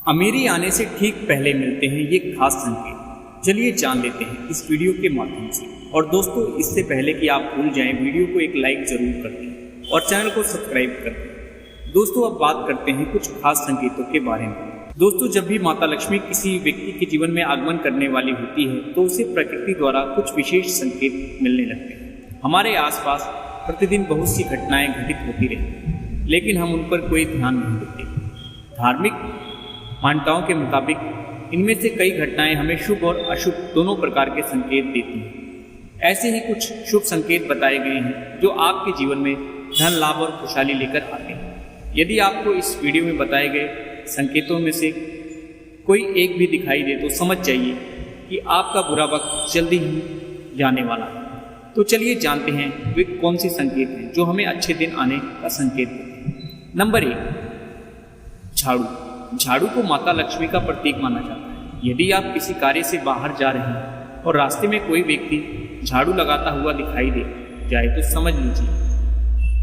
अमीरी आने से ठीक पहले मिलते हैं ये खास संकेत। चलिए जान लेते हैं इस वीडियो के माध्यम से। और दोस्तों, इससे पहले कि आप भूल जाएं, वीडियो को एक लाइक जरूर कर दें और चैनल को सब्सक्राइब कर दें। दोस्तों, अब बात करते हैं कुछ खास संकेतों के बारे में। दोस्तों, जब भी माता लक्ष्मी किसी व्यक्ति के जीवन में आगमन करने वाली होती है तो उसे प्रकृति द्वारा कुछ विशेष संकेत मिलने लगते हैं। हमारे आसपास प्रतिदिन बहुत सी घटनाएं घटित होती रहती हैं, लेकिन हम उन पर कोई ध्यान नहीं देते। धार्मिक मान्यताओं के मुताबिक इनमें से कई घटनाएं हमें शुभ और अशुभ दोनों प्रकार के संकेत देती हैं। ऐसे ही कुछ शुभ संकेत बताए गए हैं जो आपके जीवन में धन लाभ और खुशहाली लेकर आते हैं। यदि आपको इस वीडियो में बताए गए संकेतों में से कोई एक भी दिखाई दे तो समझ जाइए कि आपका बुरा वक्त जल्दी ही जाने वाला है। तो चलिए जानते हैं वे कौन से संकेत हैं जो हमें अच्छे दिन आने का संकेत देते हैं। नंबर 1, झाड़ू। झाड़ू को माता लक्ष्मी का प्रतीक माना जाता है। यदि आप किसी कार्य से बाहर जा रहे हैं और रास्ते में कोई व्यक्ति झाड़ू लगाता हुआ दिखाई दे जाए तो समझ लीजिए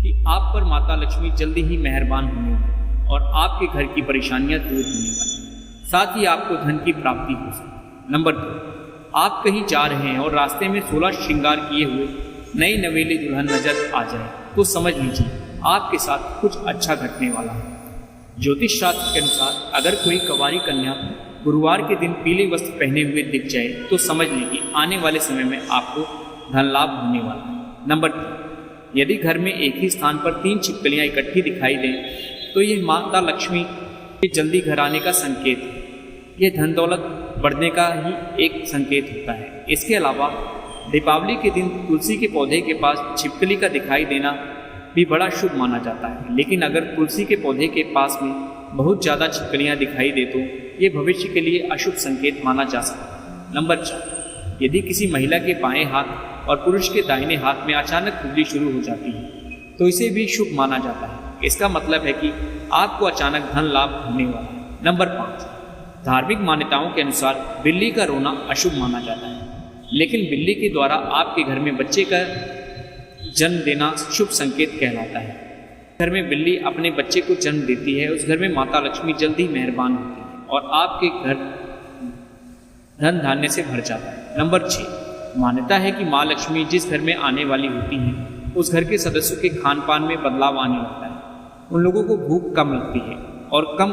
कि आप पर माता लक्ष्मी जल्दी ही मेहरबान होने वाली और आपके घर की परेशानियां दूर होने वाली, साथ ही आपको धन की प्राप्ति हो सकती। नंबर 2, आप कहीं जा रहे हैं और रास्ते में 16 श्रृंगार किए हुए नई नवेली दुल्हन नजर आ जाए तो समझ लीजिए आपके साथ कुछ अच्छा घटने वाला है। ज्योतिष शास्त्र के अनुसार अगर कोई कंवारी कन्या गुरुवार के दिन पीले वस्त्र पहने हुए दिख जाए तो समझ लें कि आने वाले समय में आपको धन लाभ होने वाला है। नंबर 3, यदि घर में एक ही स्थान पर 3 छिपकलियां इकट्ठी दिखाई दें तो यह माता लक्ष्मी के जल्दी घर आने का संकेत है। यह धन दौलत बढ़ने का ही एक संकेत होता है। इसके अलावा दीपावली के दिन तुलसी के पौधे के पास छिपकली का दिखाई देना भी बड़ा शुभ माना जाता है। लेकिन अगर तुलसी के पौधे के पास में बहुत ज़्यादा छिपकलियाँ दिखाई दे तो ये भविष्य के लिए अशुभ संकेत माना जा सकता है। नंबर 4, यदि किसी महिला के बाएं हाथ और पुरुष के दाहिने हाथ में अचानक खुजली शुरू हो जाती है तो इसे भी शुभ माना जाता है। इसका मतलब है कि आपको अचानक धन लाभ होने वाला है। नंबर 5, धार्मिक मान्यताओं के अनुसार बिल्ली का रोना अशुभ माना जाता है, लेकिन बिल्ली के द्वारा आपके घर में बच्चे का जन्म देना शुभ संकेत कहलाता है। घर में बिल्ली अपने बच्चे को जन्म देती है, उस घर में माता लक्ष्मी जल्दी मेहरबान होती है और आपके घर धन धान्य से भर जाता है। नंबर 6, मान्यता है कि माँ लक्ष्मी जिस घर में आने वाली होती हैं उस घर के सदस्यों के खान पान में बदलाव आने लगता है। उन लोगों को भूख कम लगती है और कम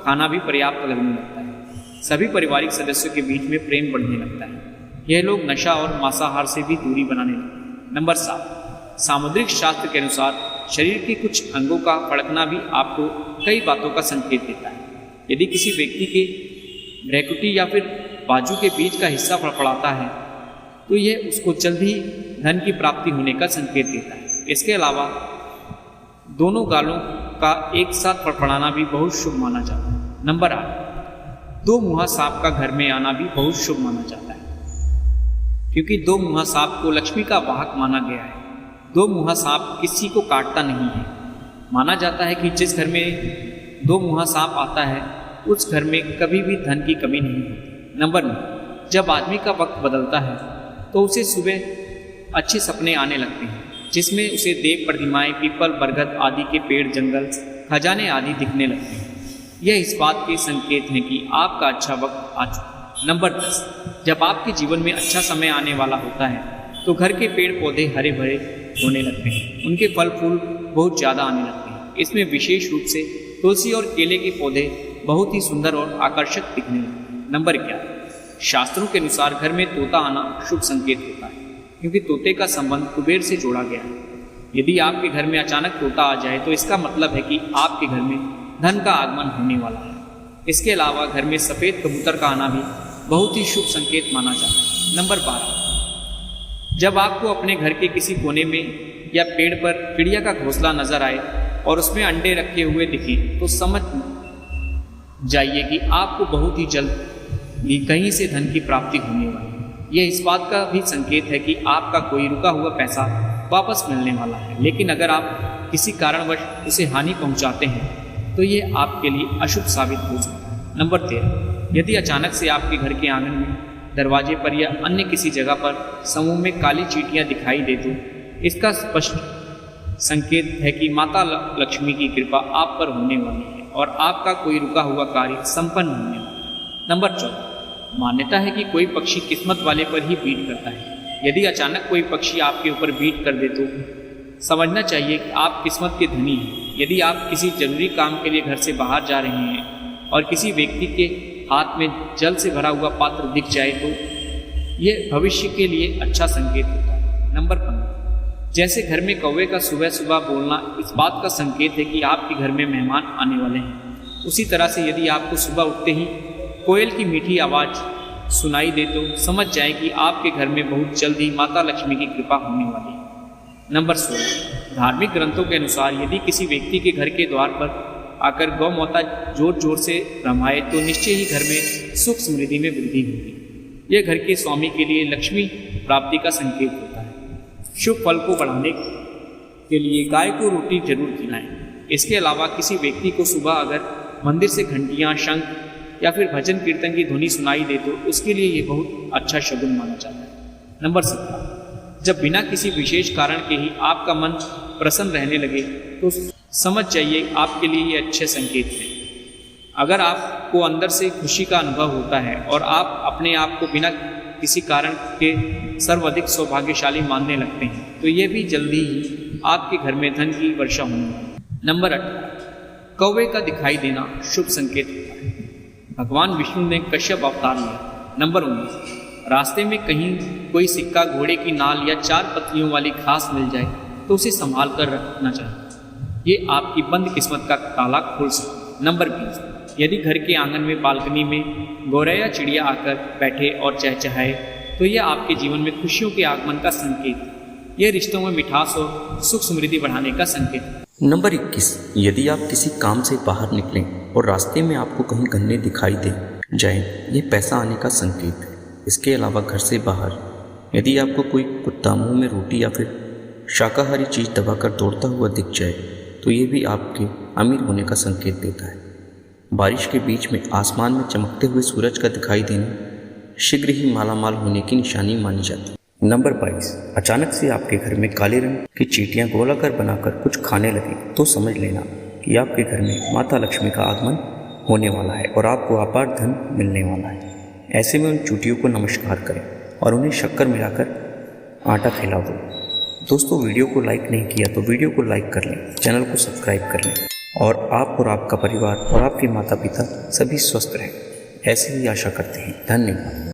खाना भी पर्याप्त लगने लगता है। सभी पारिवारिक सदस्यों के बीच में प्रेम बढ़ने लगता है। यह लोग नशा और मांसाहार से भी दूरी बनाने लगते हैं। नंबर 7, सामुद्रिक शास्त्र के अनुसार शरीर के कुछ अंगों का फड़कना भी आपको कई बातों का संकेत देता है। यदि किसी व्यक्ति के भ्रकुटी या फिर बाजू के बीच का हिस्सा फड़फड़ाता है तो यह उसको जल्द ही धन की प्राप्ति होने का संकेत देता है। इसके अलावा दोनों गालों का एक साथ फड़फड़ाना भी बहुत शुभ माना जाता है। नंबर 8, 2 मुहा सांप का घर में आना भी बहुत शुभ माना जाता है, क्योंकि 2 मुहा सांप को लक्ष्मी का वाहक माना गया है। 2 मुहा सांप किसी को काटता नहीं है। माना जाता है कि जिस घर में 2 मुहा सांप आता है उस घर में कभी भी धन की कमी नहीं होती। नंबर 9, जब आदमी का वक्त बदलता है तो उसे सुबह अच्छे सपने आने लगते हैं, जिसमें उसे देव प्रतिमाएं, पीपल, बरगद आदि के पेड़, जंगल, खजाने आदि दिखने लगते हैं। यह इस बात के संकेत हैं कि आपका अच्छा वक्त आ चुका है। नंबर 10, जब आपके जीवन में अच्छा समय आने वाला होता है तो घर के पेड़ पौधे हरे भरे होने लगते हैं, उनके फल फूल बहुत ज़्यादा आने लगते हैं। इसमें विशेष रूप से तुलसी और केले के पौधे बहुत ही सुंदर और आकर्षक दिखने लगते हैं। नंबर 11, शास्त्रों के अनुसार घर में तोता आना शुभ संकेत होता है, क्योंकि तोते का संबंध कुबेर से जोड़ा गया है। यदि आपके घर में अचानक तोता आ जाए तो इसका मतलब है कि आपके घर में धन का आगमन होने वाला है। इसके अलावा घर में सफ़ेद कबूतर का आना भी बहुत ही शुभ संकेत माना जाता है। नंबर 12, जब आपको अपने घर के किसी कोने में या पेड़ पर चिड़िया का घोंसला नजर आए और उसमें अंडे रखे हुए दिखे तो समझ जाइए कि आपको बहुत ही जल्द ही कहीं से धन की प्राप्ति होने वाली है। यह इस बात का भी संकेत है कि आपका कोई रुका हुआ पैसा वापस मिलने वाला है, लेकिन अगर आप किसी कारणवश उसे हानि पहुंचाते हैं तो यह आपके लिए अशुभ साबित हो सकता है। नंबर 13, यदि अचानक से आपके घर के आंगन में, दरवाजे पर या अन्य किसी जगह पर समूह में काली चींटियां दिखाई दे तो इसका स्पष्ट संकेत है कि माता लक्ष्मी की कृपा आप पर होने वाली है और आपका कोई रुका हुआ कार्य संपन्न होने वाला। नंबर 14, मान्यता है कि कोई पक्षी किस्मत वाले पर ही बीट करता है। यदि अचानक कोई पक्षी आपके ऊपर बीट कर दे तो समझना चाहिए कि आप किस्मत के धनी हैं। यदि आप किसी जरूरी काम के लिए घर से बाहर जा रहे हैं और किसी व्यक्ति के हाथ में जल से भरा हुआ पात्र दिख जाए तो यह भविष्य के लिए अच्छा संकेत होता है। नंबर 15, जैसे घर में कौवे का सुबह सुबह बोलना इस बात का संकेत है कि आपके घर में मेहमान आने वाले हैं, उसी तरह से यदि आपको सुबह उठते ही कोयल की मीठी आवाज़ सुनाई दे तो समझ जाए कि आपके घर में बहुत जल्द ही माता लक्ष्मी की कृपा होने वाली है। नंबर 16, धार्मिक ग्रंथों के अनुसार यदि किसी व्यक्ति के घर के द्वार पर आकर गौ माता जोर जोर से रमाए तो निश्चय ही घर में सुख समृद्धि में वृद्धि होगी। यह घर के स्वामी के लिए लक्ष्मी प्राप्ति का संकेत होता है। शुभ फल को बढ़ाने के लिए गाय को रोटी जरूर खिलाएं। इसके अलावा किसी व्यक्ति को सुबह अगर मंदिर से घंटियां, शंख या फिर भजन कीर्तन की ध्वनि सुनाई दे तो उसके लिए ये बहुत अच्छा शगुन माना जाता है। नंबर 17, जब बिना किसी विशेष कारण के ही आपका मन प्रसन्न रहने लगे तो समझ जाइए आपके लिए ये अच्छे संकेत हैं। अगर आपको अंदर से खुशी का अनुभव होता है और आप अपने आप को बिना किसी कारण के सर्वाधिक सौभाग्यशाली मानने लगते हैं तो ये भी जल्दी ही आपके घर में धन की वर्षा होने वाली। नंबर 18, कौवे का दिखाई देना शुभ संकेत होता है। भगवान विष्णु ने कश्यप अवतार लिया। नंबर 19, रास्ते में कहीं कोई सिक्का, घोड़े की नाल या 4 पत्तियों वाली घास मिल जाए तो उसे संभाल कर रखना चाहिए। ये आपकी बंद किस्मत का ताला खोल सकता है। नंबर 20, यदि घर के आंगन में बालकनी में गौरैया चिड़िया आकर बैठे और चहचहाए तो यह आपके जीवन में खुशियों के आगमन का संकेत है। यह रिश्तों में मिठास और सुख समृद्धि बढ़ाने का संकेत है। नंबर 21, यदि आप किसी काम से बाहर निकलें और रास्ते में आपको कहीं गन्ने दिखाई दे जाएं, ये पैसा आने का संकेत है। इसके अलावा घर से बाहर यदि आपको कोई कुत्ता मुंह में रोटी या फिर शाकाहारी चीज़ दबाकर दौड़ता हुआ दिख जाए तो ये भी आपके अमीर होने का संकेत देता है। बारिश के बीच में आसमान में चमकते हुए सूरज का दिखाई देना शीघ्र ही मालामाल होने की निशानी मानी जाती है। नंबर 22, अचानक से आपके घर में काले रंग की चींटियां गोलाकार बनाकर कुछ खाने लगी तो समझ लेना कि आपके घर में माता लक्ष्मी का आगमन होने वाला है और आपको अपार धन मिलने वाला है। ऐसे में उन चींटियों को नमस्कार करें और उन्हें शक्कर मिलाकर आटा खिला दो। दोस्तों, वीडियो को लाइक नहीं किया तो वीडियो को लाइक कर लें, चैनल को सब्सक्राइब कर लें और आप और आपका परिवार और आपके माता पिता सभी स्वस्थ रहें, ऐसी ही आशा करते हैं। धन्यवाद।